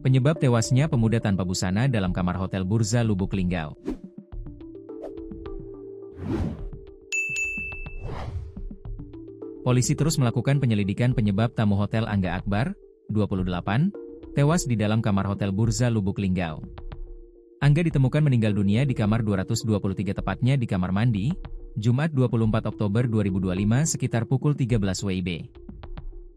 Penyebab tewasnya pemuda tanpa busana dalam kamar Hotel Burza Lubuk Linggau. Polisi terus melakukan penyelidikan penyebab tamu Hotel Angga Akbar, 28, tewas di dalam kamar Hotel Burza Lubuk Linggau. Angga ditemukan meninggal dunia di kamar 223 tepatnya di kamar mandi, Jumat 24 Oktober 2025 sekitar pukul 13 WIB.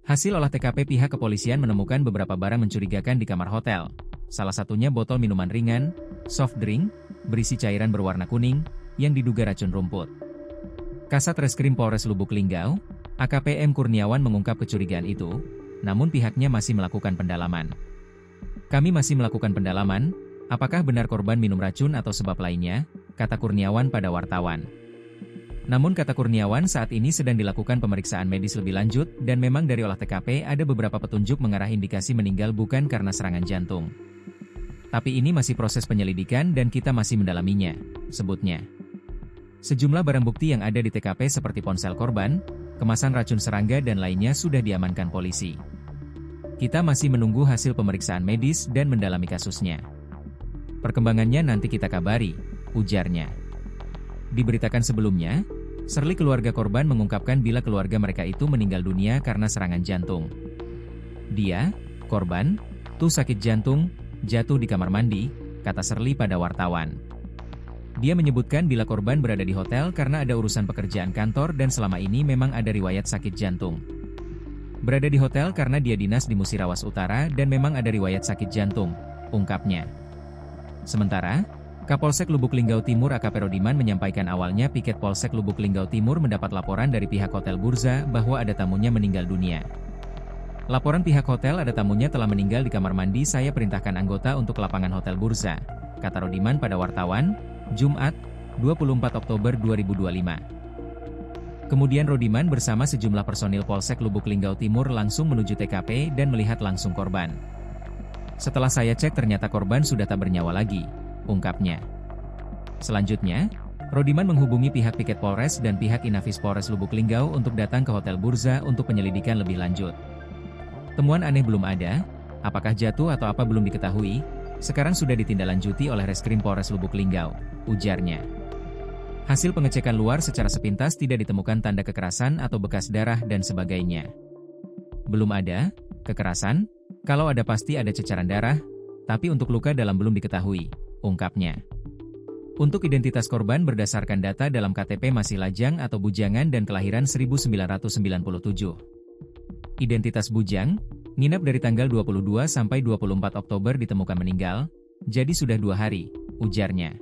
Hasil olah TKP pihak kepolisian menemukan beberapa barang mencurigakan di kamar hotel. Salah satunya botol minuman ringan, soft drink, berisi cairan berwarna kuning, yang diduga racun rumput. Kasat Reskrim Polres Lubuk Linggau, AKP M. Kurniawan mengungkap kecurigaan itu, namun pihaknya masih melakukan pendalaman. Kami masih melakukan pendalaman, apakah benar korban minum racun atau sebab lainnya, kata Kurniawan pada wartawan. Namun kata Kurniawan saat ini sedang dilakukan pemeriksaan medis lebih lanjut dan memang dari olah TKP ada beberapa petunjuk mengarah indikasi meninggal bukan karena serangan jantung. Tapi ini masih proses penyelidikan dan kita masih mendalaminya, sebutnya. Sejumlah barang bukti yang ada di TKP seperti ponsel korban, kemasan racun serangga dan lainnya sudah diamankan polisi. Kita masih menunggu hasil pemeriksaan medis dan mendalami kasusnya. Perkembangannya nanti kita kabari, ujarnya. Diberitakan sebelumnya, Serli keluarga korban mengungkapkan bila keluarga mereka itu meninggal dunia karena serangan jantung. Dia, korban, tuh sakit jantung, jatuh di kamar mandi, kata Serli pada wartawan. Dia menyebutkan bila korban berada di hotel karena ada urusan pekerjaan kantor dan selama ini memang ada riwayat sakit jantung. Berada di hotel karena dia dinas di Musirawas Utara dan memang ada riwayat sakit jantung, ungkapnya. Sementara, Kapolsek Lubuk Linggau Timur AKP Rodiman menyampaikan awalnya piket Polsek Lubuk Linggau Timur mendapat laporan dari pihak Hotel Burza bahwa ada tamunya meninggal dunia. Laporan pihak hotel ada tamunya telah meninggal di kamar mandi, saya perintahkan anggota untuk lapangan Hotel Burza, kata Rodiman pada wartawan, Jumat, 24 Oktober 2025. Kemudian Rodiman bersama sejumlah personil Polsek Lubuk Linggau Timur langsung menuju TKP dan melihat langsung korban. Setelah saya cek ternyata korban sudah tak bernyawa lagi, ungkapnya. Selanjutnya, Rodiman menghubungi pihak Piket Polres dan pihak Inafis Polres Lubuk Linggau untuk datang ke Hotel Burza untuk penyelidikan lebih lanjut. Temuan aneh belum ada, apakah jatuh atau apa belum diketahui, sekarang sudah ditindaklanjuti oleh Reskrim Polres Lubuk Linggau, ujarnya. Hasil pengecekan luar secara sepintas tidak ditemukan tanda kekerasan atau bekas darah dan sebagainya. Belum ada kekerasan, kalau ada pasti ada cecaran darah, tapi untuk luka dalam belum diketahui, ungkapnya. Untuk identitas korban berdasarkan data dalam KTP masih lajang atau bujangan dan kelahiran 1997. Identitas bujang, nginap dari tanggal 22 sampai 24 Oktober ditemukan meninggal, jadi sudah 2 hari, ujarnya.